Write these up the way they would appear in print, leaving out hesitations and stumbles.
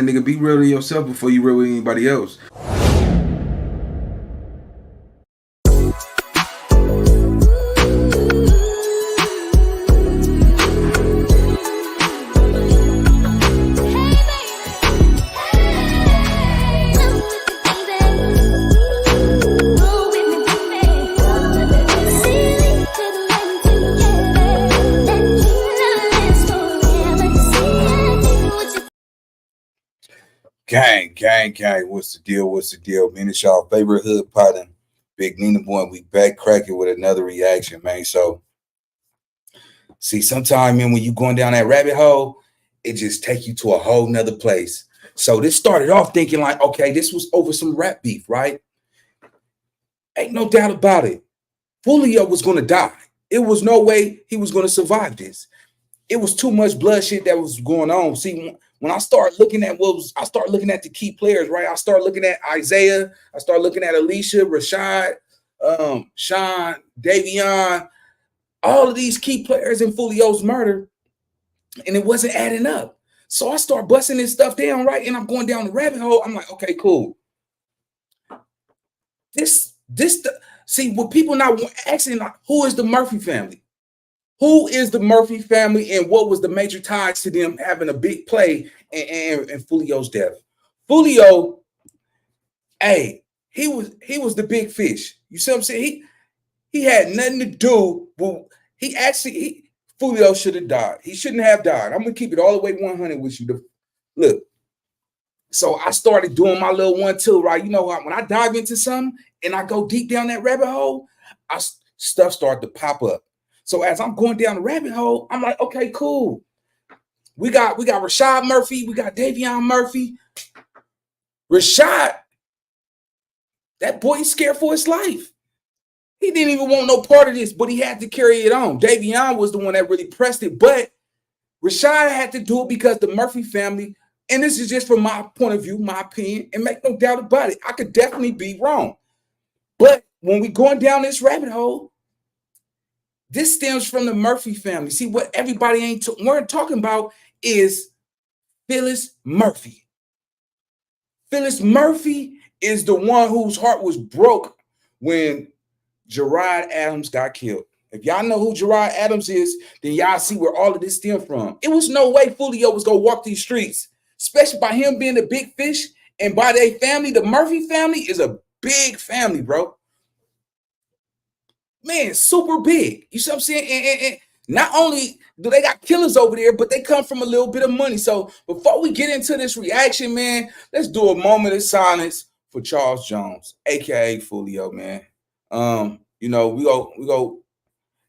nigga, be real to yourself before you real with anybody else. Gang. What's the deal, man? It's y'all favorite hood partner, Big Nina Boy. We back cracking with another reaction, man. So, see, sometime, man, when you going down that rabbit hole, it just take you to a whole nother place. So this started off thinking like, okay, this was over some rap beef, right? Ain't no doubt about it. Foolio was going to die. It was no way he was going to survive this. It was too much bloodshed that was going on. See, when I start looking at I start looking at the key players, right? I start looking at Isaiah. I start looking at Alicia, Rashad, Sean, Davion, all of these key players in Foolio's murder, and it wasn't adding up. So I start busting this stuff down, right? And I'm going down the rabbit hole. I'm like, okay, cool. See, what people not asking, like, who is the Murphy family? Who is the Murphy family, and what was the major ties to them having a big play and Foolio's death? Foolio, hey, he was the big fish. You see what I'm saying? He had nothing to do with. Foolio should have died. He shouldn't have died. I'm gonna keep it all the way 100 with you. Look, so I started doing my little 1-2, right? You know, when I dive into something and I go deep down that rabbit hole, stuff started to pop up. So as I'm going down the rabbit hole, I'm like, okay, cool. We got Rashad Murphy, we got Davion Murphy. Rashad, that boy is scared for his life. He didn't even want no part of this, but he had to carry it on. Davion was the one that really pressed it, but Rashad had to do it because the Murphy family, and this is just from my point of view, my opinion, and make no doubt about it, I could definitely be wrong. But when we going down this rabbit hole, this stems from the Murphy family. See, what everybody weren't talking about is Phyllis Murphy. Phyllis Murphy is the one whose heart was broke when Gerard Adams got killed. If y'all know who Gerard Adams is, then y'all see where all of this stemmed from. It was no way Foolio was going to walk these streets, especially by him being a big fish and by their family. The Murphy family is a big family, bro. Man, super big. You see what I'm saying? And not only do they got killers over there, but they come from a little bit of money. So before we get into this reaction, man, let's do a moment of silence for Charles Jones, aka Foolio, man. You know, we go.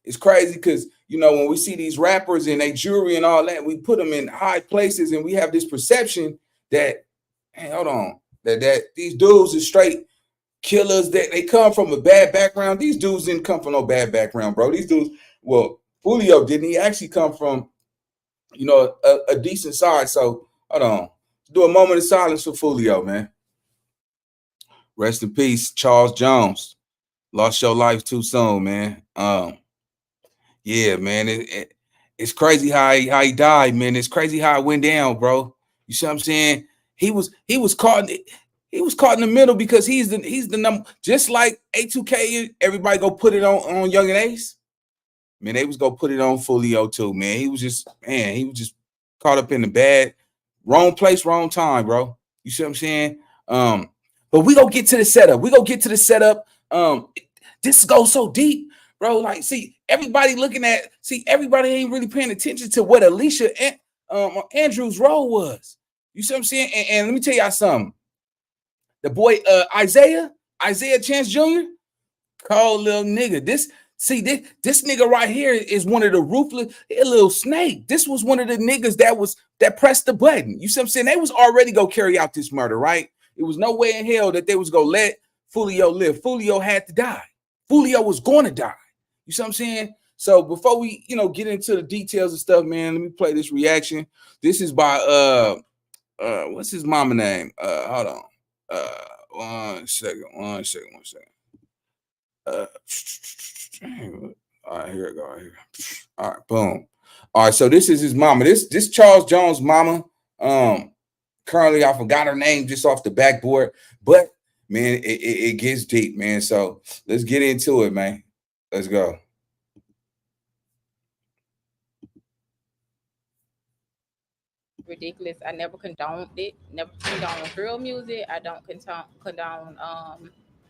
It's crazy because, you know, when we see these rappers and they jewelry and all that, we put them in high places and we have this perception that, hey, hold on, that these dudes is straight killers, that they come from a bad background. These dudes didn't come from no bad background, bro. These dudes, well, Foolio didn't. He actually come from, you know, a decent side. So hold on, let's do a moment of silence for Foolio, man. Rest in peace, Charles Jones. Lost your life too soon, man. Yeah, man. It's crazy how he died, man. It's crazy how it went down, bro. You see what I'm saying? He was caught in the middle because he's the number, just like A2K. Everybody go put it on Young and Ace. Man, they was gonna put it on Foolio too, man. He was just caught up in the bad, wrong place, wrong time, bro. You see what I'm saying? But we gonna get to the setup. This goes so deep, bro. Like, see, everybody ain't really paying attention to what Alicia and Andrew's role was. You see what I'm saying? And let me tell y'all something. The boy Isaiah Chance Jr., cold little nigga. This nigga right here is one of the ruthless, a little snake. This was one of the niggas that pressed the button. You see what I'm saying? They was already gonna carry out this murder, right? It was no way in hell that they was gonna let Foolio live. Foolio had to die. Foolio was going to die. You see what I'm saying? So before we, get into the details and stuff, man, let me play this reaction. This is by what's his mama name? Hold on. One second. All right, here we go. Right here. All right, boom. All right, so this is his mama. This Charles Jones' mama. Currently, I forgot her name just off the backboard, but man, it gets deep, man. So let's get into it, man. Let's go. Ridiculous. I never condoned it. Never condoned drill music. I don't condone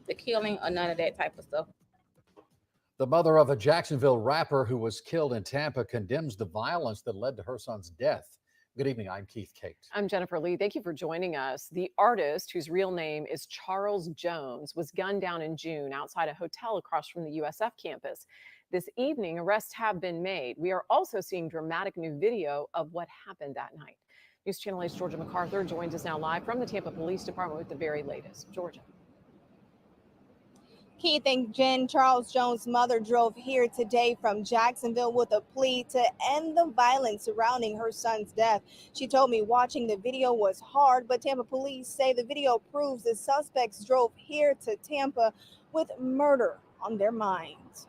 the killing or none of that type of stuff. The mother of a Jacksonville rapper who was killed in Tampa condemns the violence that led to her son's death. Good evening. I'm Keith Kate. I'm Jennifer Lee. Thank you for joining us. The artist, whose real name is Charles Jones, was gunned down in June outside a hotel across from the USF campus. This evening, arrests have been made. We are also seeing dramatic new video of what happened that night. News Channel 8's Georgia MacArthur joins us now live from the Tampa Police Department with the very latest. Georgia. Keith and Jen, Charles Jones' mother drove here today from Jacksonville with a plea to end the violence surrounding her son's death. She told me watching the video was hard, but Tampa police say the video proves the suspects drove here to Tampa with murder on their minds.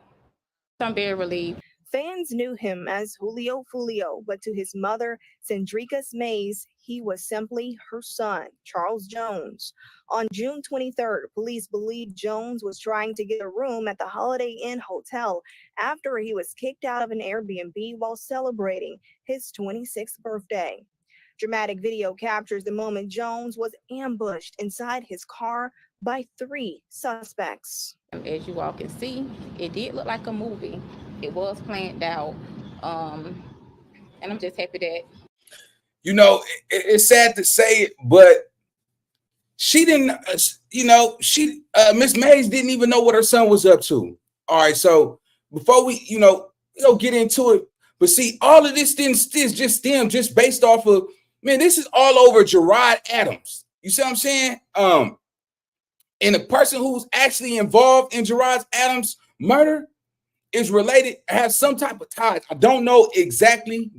I'm very relieved. Fans knew him as Foolio, but to his mother, Cendricus Mays, he was simply her son, Charles Jones. On June 23rd, police believe Jones was trying to get a room at the Holiday Inn Hotel after he was kicked out of an Airbnb while celebrating his 26th birthday. Dramatic video captures the moment Jones was ambushed inside his car by 3 suspects. As you all can see, it did look like a movie. It was planned out, and I'm just happy that. You know, it's sad to say it, but she didn't. Miss Mays didn't even know what her son was up to. All right, so before we, get into it, but see, all of this didn't just stem just based off of, man, this is all over Gerard Adams. You see what I'm saying? And the person who's actually involved in Gerard Adams' murder is related, has some type of ties. I don't know exactly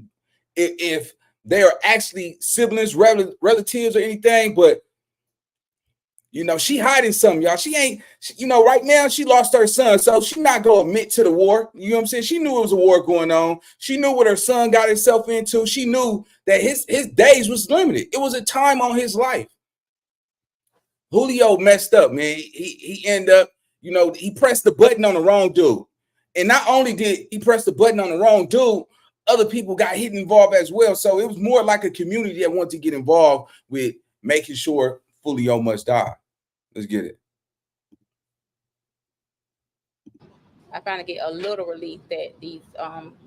if they are actually siblings, relatives, or anything, but she hiding something, y'all. She ain't, right now she lost her son, so she not gonna admit to the war. You know what I'm saying? She knew it was a war going on. She knew what her son got himself into. She knew that his days was limited. It was a time on his life. Foolio messed up, man. He ended up, he pressed the button on the wrong dude. And not only did he press the button on the wrong dude, other people got hit involved as well. So it was more like a community that wanted to get involved with making sure Foolio must die. Let's get it. I finally get a little relief that these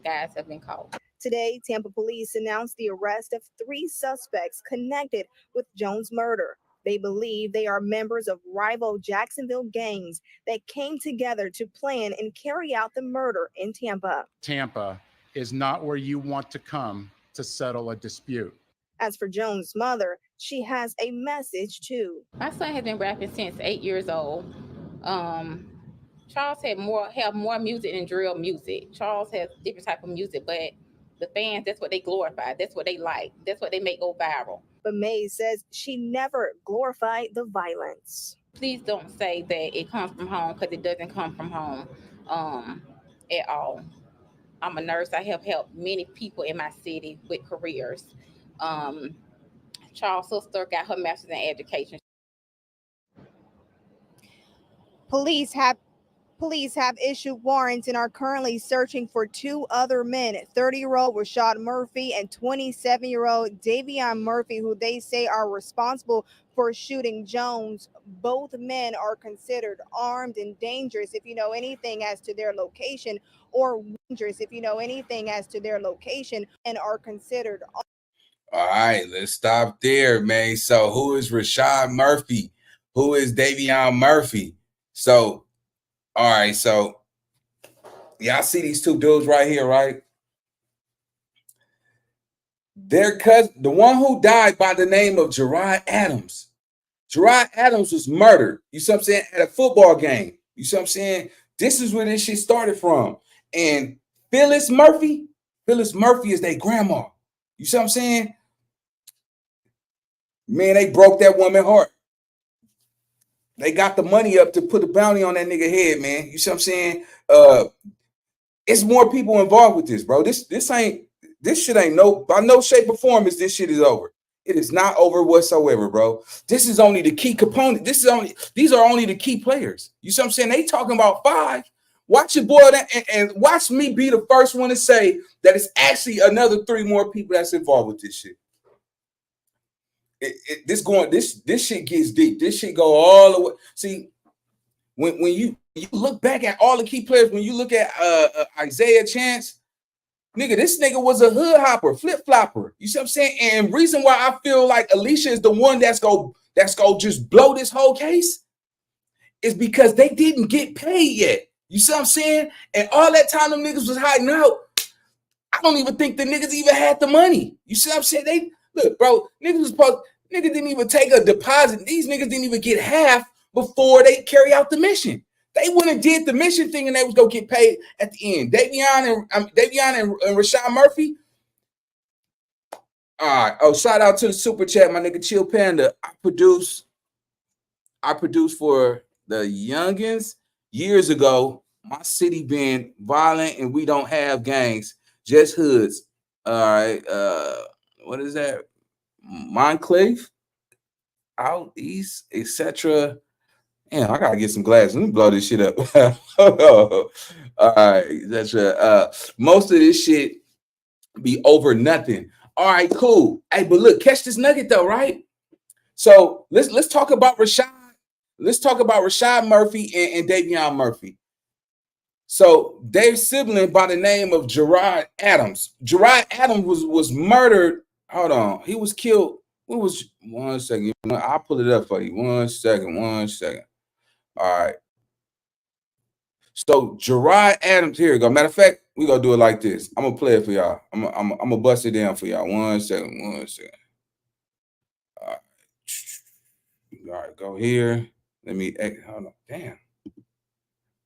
guys have been caught. Today, Tampa police announced the arrest of 3 suspects connected with Jones' murder. They believe they are members of rival Jacksonville gangs that came together to plan and carry out the murder in Tampa. Tampa is not where you want to come to settle a dispute. As for Jones' mother, she has a message too. My son has been rapping since 8 years old. Charles have more music than drill music. Charles has different type of music, but the fans, that's what they glorify. That's what they like. That's what they make go viral. But Mays says she never glorified the violence. Please don't say that it comes from home, because it doesn't come from home at all. I'm a nurse. I have helped many people in my city with careers. Charles' sister got her master's in education. Police have issued warrants and are currently searching for 2 other men, 30-year-old Gerard Murphy and 27-year-old Davion Murphy, who they say are responsible for shooting Jones. Both men are considered armed and dangerous if you know anything as to their location, and are considered. All right, let's stop there, man. So who is Gerard Murphy? Who is Davion Murphy? So, all right, so y'all see these 2 dudes right here, right? Their cousin, the one who died by the name of Gerard Adams. Gerard Adams was murdered, you see what I'm saying, at a football game. You see what I'm saying? This is where this shit started from. And Phyllis Murphy is their grandma. You see what I'm saying? Man, they broke that woman's heart. They got the money up to put a bounty on that nigga head, man. You see what I'm saying? It's more people involved with this, bro. This shit ain't by no shape or form is this shit is over. It is not over whatsoever, bro. This is only the key component. These are only the key players. You see what I'm saying? They talking about 5. Watch it boil that and watch me be the first one to say that it's actually another 3 more people that's involved with this shit. This shit gets deep. This shit go all the way. See, when you look back at all the key players, when you look at Isaiah Chance, nigga, this nigga was a hood hopper, flip flopper. You see what I'm saying? And reason why I feel like Alicia is the one that's go just blow this whole case is because they didn't get paid yet. You see what I'm saying? And all that time them niggas was hiding out, I don't even think the niggas even had the money. You see what I'm saying? They look, bro, niggas didn't even take a deposit. These niggas didn't even get half before they carry out the mission. They went and did the mission thing and they was gonna get paid at the end. Davion and Rashad Murphy. All right. Oh, shout out to the super chat, my nigga Chill Panda. I produce for the youngins years ago. My city been violent and we don't have gangs, just hoods. All right. What is that? Montclair, out east, etc. Damn, I gotta get some glasses. Let me blow this shit up. All right, that's most of this shit be over nothing. All right, cool. Hey, but look, catch this nugget though, right? So let's talk about Rashad. Let's talk about Rashad Murphy and Davion Murphy. So their sibling by the name of Gerard Adams. Gerard Adams was murdered. Hold on, he was killed. What was 1 second? I'll pull it up for you. 1 second. All right. So Gerard Adams, here we go. Matter of fact, we're gonna do it like this. I'm gonna play it for y'all. I'm gonna bust it down for y'all. 1 second. All right, go here. Let me hold on. Damn.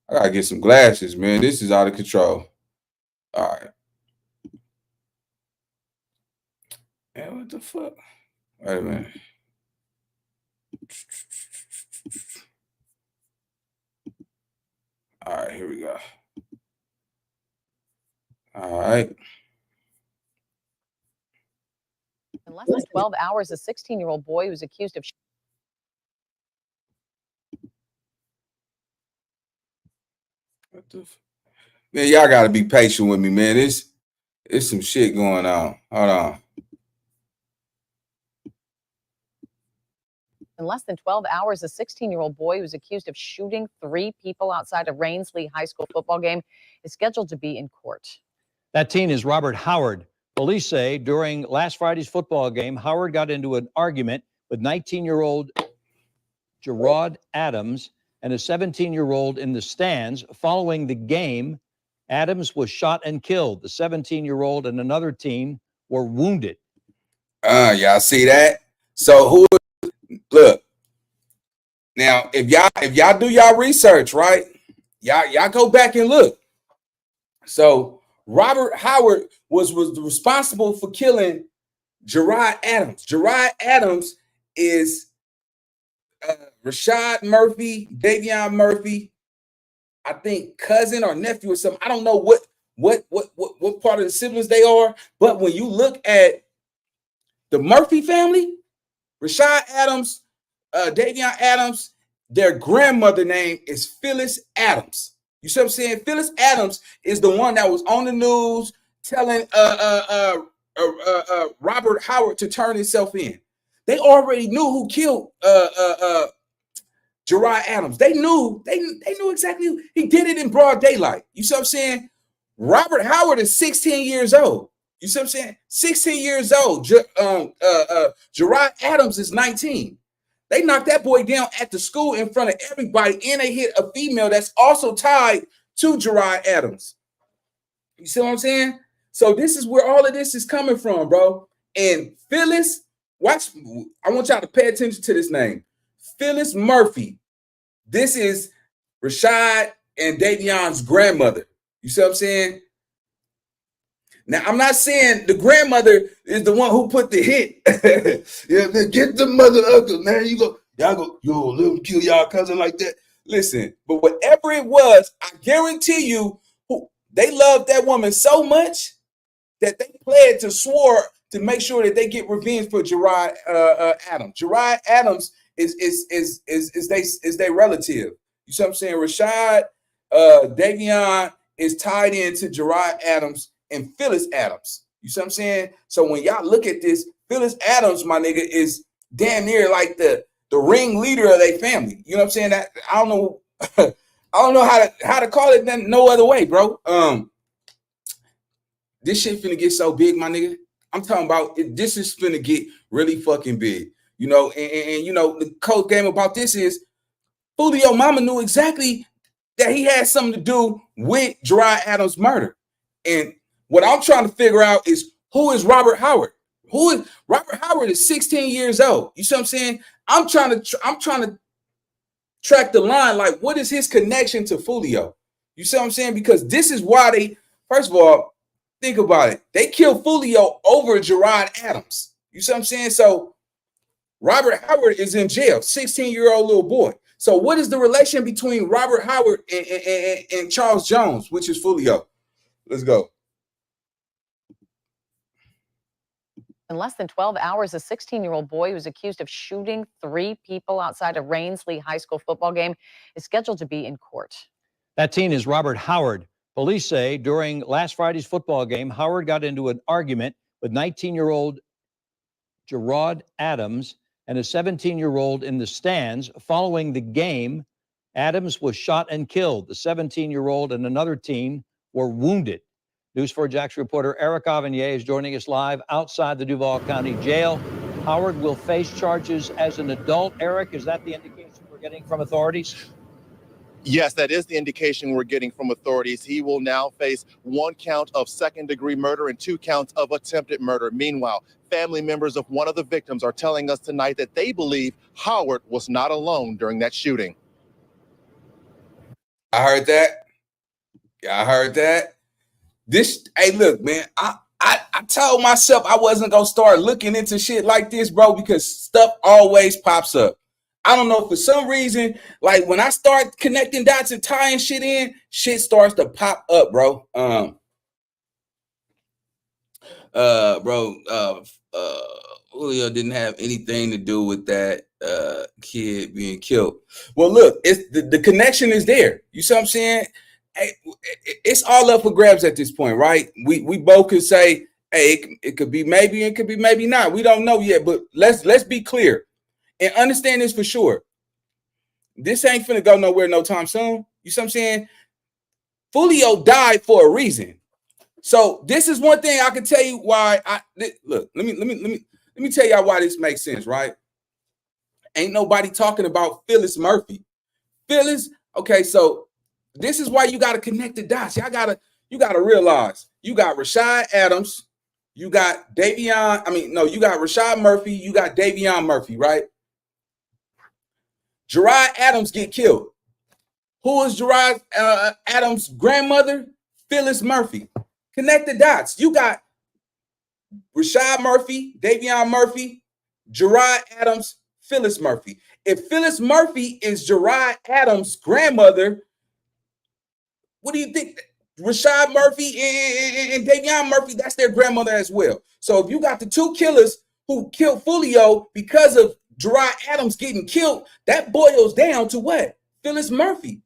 I gotta get some glasses, man. This is out of control. All right. Man, what the fuck? Wait a minute. All right, here we go. All right. In less than 12 hours, a 16-year-old boy was accused of What the man, y'all gotta be patient with me, man. It's some shit going on. Hold on. In less than 12 hours, a 16-year-old boy who's accused of shooting 3 people outside a Rainsley High School football game is scheduled to be in court. That teen is Robert Howard. Police say during last Friday's football game, Howard got into an argument with 19-year-old Gerard Adams and a 17-year-old in the stands. Following the game, Adams was shot and killed. The 17-year-old and another teen were wounded. Y'all see that? So look, now if y'all do y'all research, right? Y'all go back and look. So Robert Howard was responsible for killing Gerard Adams. Gerard Adams is Rashad Murphy, Davion Murphy, I think cousin or nephew or something. I don't know what part of the siblings they are, but when you look at the Murphy family, Rashad Adams, Davion Adams, their grandmother name is Phyllis Adams. You see what I'm saying? Phyllis Adams is the one that was on the news telling Robert Howard to turn himself in. They already knew who killed Gerard Adams. They knew exactly. He did it in broad daylight. You see what I'm saying? Robert Howard is 16 years old. You see what I'm saying? 16 years old. Gerard Adams is 19. They knocked that boy down at the school in front of everybody, and they hit a female that's also tied to Gerard Adams. You see what I'm saying? So this is where all of this is coming from, bro. And Phyllis, watch. I want y'all to pay attention to this name. Phyllis Murphy. This is Rashad and Davion's grandmother. You see what I'm saying? Now, I'm not saying the grandmother is the one who put the hit. Yeah, man, get the mother uncle, man. Y'all go, let him kill y'all cousin like that. Listen, but whatever it was, I guarantee you, they loved that woman so much that they pledged to swore to make sure that they get revenge for Gerard Adams. Gerard Adams is they relative. You see what I'm saying? Rashad Davion is tied into Gerard Adams and Phyllis Adams. You see what I'm saying? So when y'all look at this, Phyllis Adams, my nigga, is damn near like the ringleader of their family. You know what I'm saying? That I don't know I don't know how to call it no other way, bro. This shit finna get so big, my nigga. I'm talking about this is finna get really fucking big. You know, and you know, the cold game about this is Foolio mama knew exactly that he had something to do with Gerard Adams' murder. And what I'm trying to figure out is who is Robert Howard? Robert Howard is 16 years old. You see what I'm saying? I'm trying to track the line, like what is his connection to Foolio? You see what I'm saying? Because this is why they, first of all, think about it. They killed Foolio over Gerard Adams. You see what I'm saying? So Robert Howard is in jail, 16-year-old little boy. So what is the relation between Robert Howard and Charles Jones, which is Foolio? Let's go. In less than 12 hours, a 16-year-old boy who was accused of shooting 3 people outside a Rainsley High School football game is scheduled to be in court. That teen is Robert Howard. Police say during last Friday's football game, Howard got into an argument with 19-year-old Gerard Adams and a 17-year-old in the stands. Following the game, Adams was shot and killed. The 17-year-old and another teen were wounded. News 4 Jax reporter Eric Avanier is joining us live outside the Duval County Jail. Howard will face charges as an adult. Eric, is that the indication we're getting from authorities? Yes, that is the indication we're getting from authorities. He will now face 1 count of second-degree murder and 2 counts of attempted murder. Meanwhile, family members of one of the victims are telling us tonight that they believe Howard was not alone during that shooting. I heard that. Yeah, I heard that. Hey, look, man, I told myself I wasn't going to start looking into shit like this, bro, because stuff always pops up. I don't know, for some reason, like when I start connecting dots and tying shit in, shit starts to pop up, bro. Julio didn't have anything to do with that kid being killed. Well, look, it's the connection is there. You see what I'm saying? Hey, it's all up for grabs at this point, right? We both could say, hey, it could be maybe, it could be maybe not. We don't know yet, but let's be clear and understand this for sure. This ain't finna go nowhere no time soon. You see what I'm saying? Foolio died for a reason. So this is one thing I can tell you why. Look, let me tell y'all why this makes sense, right? Ain't nobody talking about Phyllis Murphy. Phyllis, okay, so this is why you got to connect the dots. You got to realize you got Rashad Adams, you got you got Rashad Murphy, you got Davion Murphy, right? Gerard Adams get killed. Who is Gerard Adams' grandmother? Phyllis Murphy. Connect the dots. You got Rashad Murphy, Davion Murphy, Gerard Adams, Phyllis Murphy. If Phyllis Murphy is Gerard Adams' grandmother, what do you think? Rashad Murphy and Davion Murphy, that's their grandmother as well. So if you got the 2 killers who killed Foolio because of Gerard Adams getting killed, that boils down to what? Phyllis Murphy.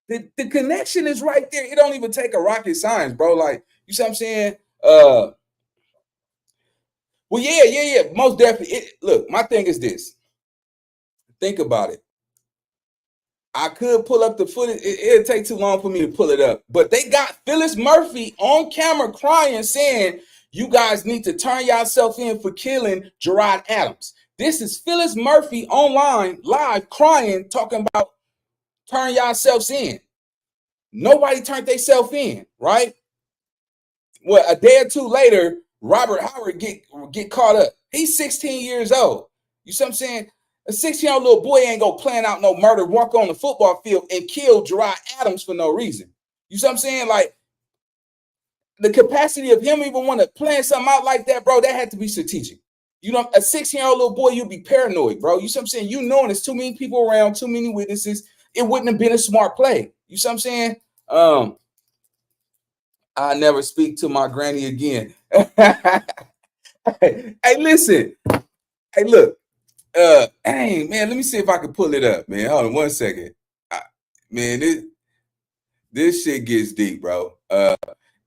The connection is right there. It don't even take a rocket science, bro. Like, you see what I'm saying? Well, yeah. Most definitely. Look, my thing is this. Think about it. I could pull up the footage. It'd take too long for me to pull it up. But they got Phyllis Murphy on camera crying, saying, you guys need to turn yourself in for killing Gerard Adams. This is Phyllis Murphy online, live, crying, talking about turn yourselves in. Nobody turned themselves in, right? Well, a day or 2 later, Robert Howard get caught up. He's 16 years old. You see what I'm saying? A 16-year-old little boy ain't gonna plan out no murder, walk on the football field and kill Gerard Adams for no reason. You see what I'm saying? Like, the capacity of him even want to plan something out like that, bro, that had to be strategic. You know, a 16-year-old little boy, you'd be paranoid, bro. You see what I'm saying? You knowing there's too many people around, too many witnesses, it wouldn't have been a smart play. You see what I'm saying? I never speak to my granny again. Hey, listen. Hey, look. Hey, man, let me see if I can pull it up, man. Hold on 1 second. Man, this shit gets deep, bro.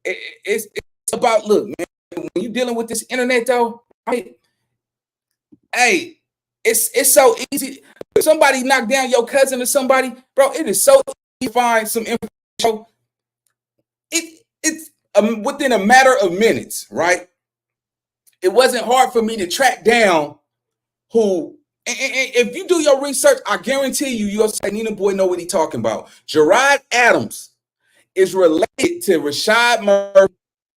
It's about, look, man, when you dealing with this internet though, right? Hey, it's so easy. If somebody knock down your cousin or somebody, bro, it is so easy to find some info. It's within a matter of minutes, right? It wasn't hard for me to track down who. And if you do your research, I guarantee you'll say, Nina Boy know what he's talking about. Gerard Adams is related to Rashad Murphy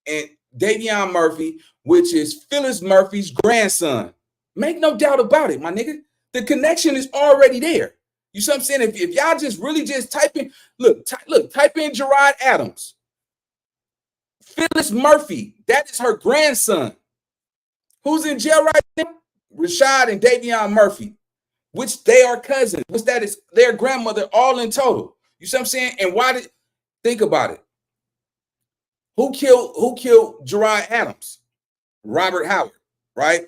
and Davion Murphy, which is Phyllis Murphy's grandson. Make no doubt about it, my nigga. The connection is already there. You see what I'm saying? If y'all just really just type in, type in Gerard Adams. Phyllis Murphy, that is her grandson. Who's in jail right now? Rashad and Davion Murphy, which they are cousins, which that is their grandmother, all in total. You see what I'm saying? And think about it. Who killed Gerard Adams? Robert Howard, right?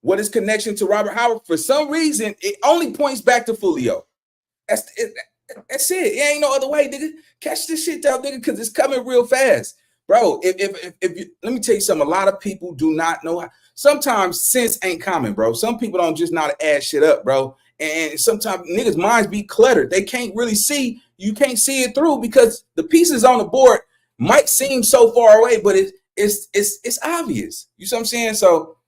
What is connection to Robert Howard? For some reason, it only points back to Foolio. That's it. That's it. It ain't no other way, nigga. Catch this shit out, nigga, because it's coming real fast. Bro, if you, let me tell you something. A lot of people do not know how. Sometimes sense ain't common, bro. Some people don't just know how to add shit up, bro. And sometimes niggas' minds be cluttered. They can't really see. You can't see it through because the pieces on the board might seem so far away, but it's obvious. You see what I'm saying? So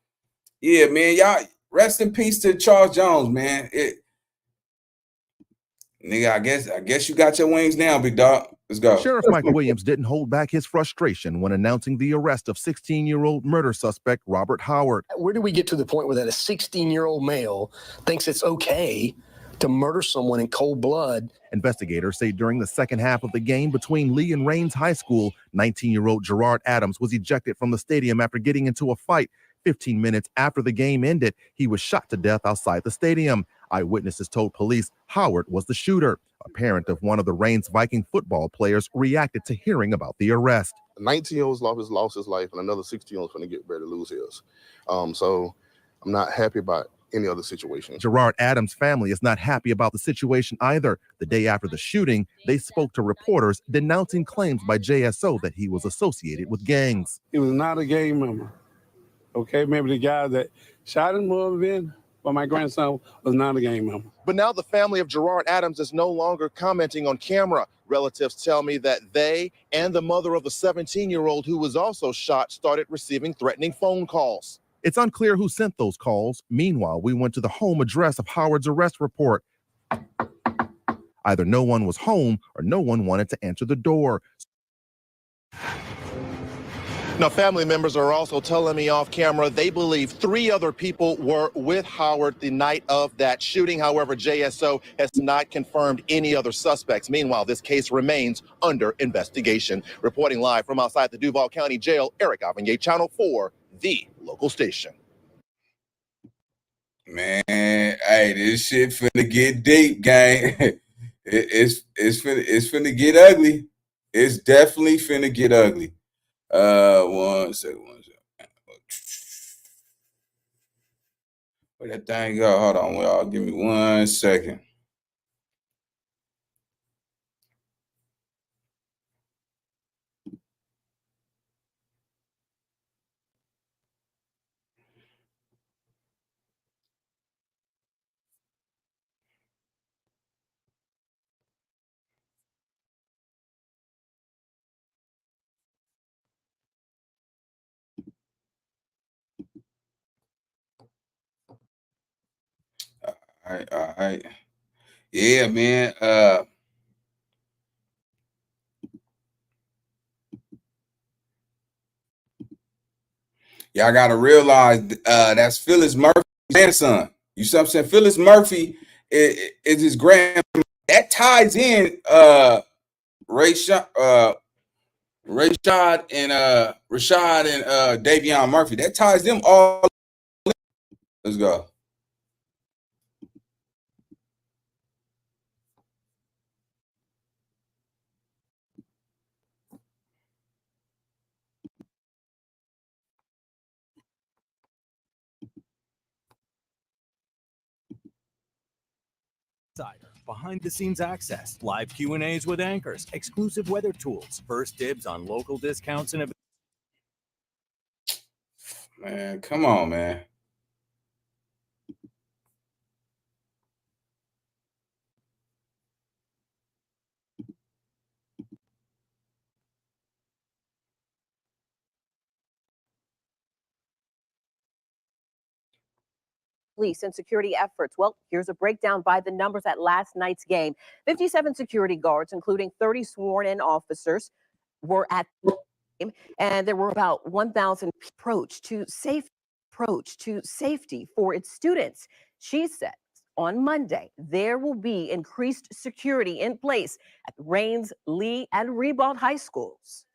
yeah, man, y'all rest in peace to Charles Jones, man. Nigga, I guess you got your wings now, big dog. Let's go. Sheriff Mike Williams didn't hold back his frustration when announcing the arrest of 16-year-old murder suspect Robert Howard. Where do we get to the point where that a 16-year-old male thinks it's okay to murder someone in cold blood? Investigators say during the second half of the game between Lee and Raines High School, 19-year-old Gerard Adams was ejected from the stadium after getting into a fight. 15 minutes after the game ended, he was shot to death outside the stadium. Eyewitnesses told police Howard was the shooter. A parent of one of the Raines Viking football players reacted to hearing about the arrest. A 19-year-old lost his life, and another 16-year-old is going to get ready to lose his. So I'm not happy about any other situation. Gerard Adams' family is not happy about the situation either. The day after the shooting, they spoke to reporters denouncing claims by JSO that he was associated with gangs. He was not a gang member. Okay, maybe the guy that shot him would have been, but my grandson was not a gang member. But now the family of Gerard Adams is no longer commenting on camera. Relatives tell me that they and the mother of the 17-year-old who was also shot started receiving threatening phone calls. It's unclear who sent those calls. Meanwhile, we went to the home address of Howard's arrest report. Either no one was home or no one wanted to answer the door. Now, family members are also telling me off camera they believe 3 other people were with Howard the night of that shooting. However, JSO has not confirmed any other suspects. Meanwhile, this case remains under investigation. Reporting live from outside the Duval County Jail, Eric Avignon, Channel 4, the local station. Man, hey, this shit finna get deep, gang. It's finna get ugly. It's definitely finna get ugly. One second. Where that thing go? Hold on, y'all. Give me 1 second. All right. Yeah, man. Y'all gotta realize that's Phyllis Murphy's grandson. You see what I'm saying? Phyllis Murphy is his grandma. That ties in Rashad and Davion Murphy. That ties them all. Let's go. Insider, behind-the-scenes access, live Q&As with anchors, exclusive weather tools, first dibs on local discounts and events. Man, come on, man. Police and security efforts. Well, here's a breakdown by the numbers at last night's game. 57 security guards, including 30 sworn-in officers, were at the game, and there were about 1,000 approach to safety for its students. She says on Monday there will be increased security in place at Rains, Lee, and Ribault high schools.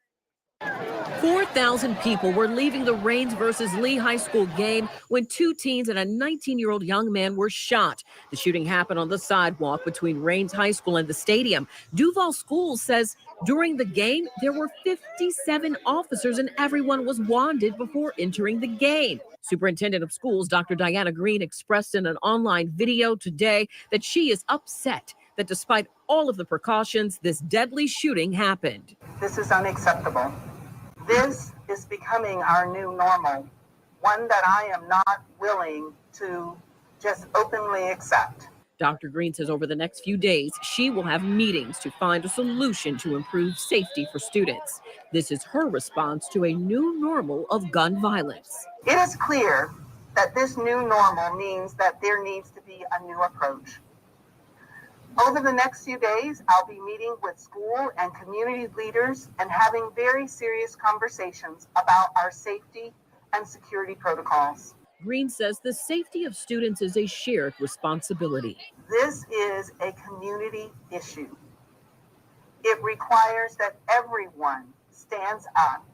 4,000 people were leaving the Rains versus Lee High School game when 2 teens and a 19-year-old young man were shot. The shooting happened on the sidewalk between Rains High School and the stadium. Duval Schools says during the game, there were 57 officers and everyone was wanded before entering the game. Superintendent of Schools, Dr. Diana Green, expressed in an online video today that she is upset that despite all of the precautions, this deadly shooting happened. This is unacceptable. This is becoming our new normal, one that I am not willing to just openly accept. Dr. Green says over the next few days, she will have meetings to find a solution to improve safety for students. This is her response to a new normal of gun violence. It is clear that this new normal means that there needs to be a new approach. Over the next few days, I'll be meeting with school and community leaders and having very serious conversations about our safety and security protocols. Green says the safety of students is a shared responsibility. This is a community issue. It requires that everyone stands up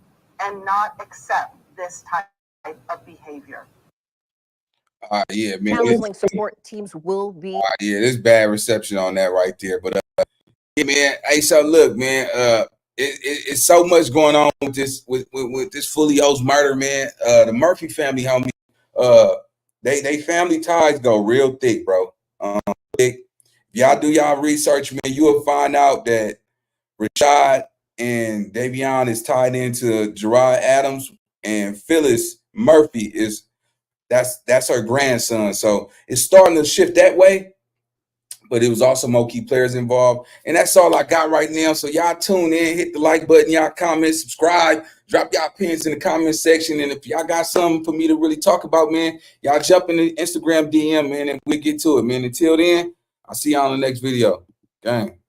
and not accept this type of behavior. Yeah, man. Counseling support teams will be. Yeah, there's bad reception on that right there. But yeah, man. Hey, so look, man. It's so much going on with this with this Foolio's murder, man. The Murphy family, homie. They family ties go real thick, bro. If y'all do y'all research, man, you will find out that Rashad and Davion is tied into Gerard Adams, and Phyllis Murphy is. That's her grandson. So it's starting to shift that way, but it was also more key players involved. And that's all I got right now. So y'all tune in, hit the like button, y'all comment, subscribe, drop y'all pins in the comment section. And if y'all got something for me to really talk about, man, y'all jump in the Instagram DM, man, and we'll get to it, man. Until then, I'll see y'all in the next video. Gang.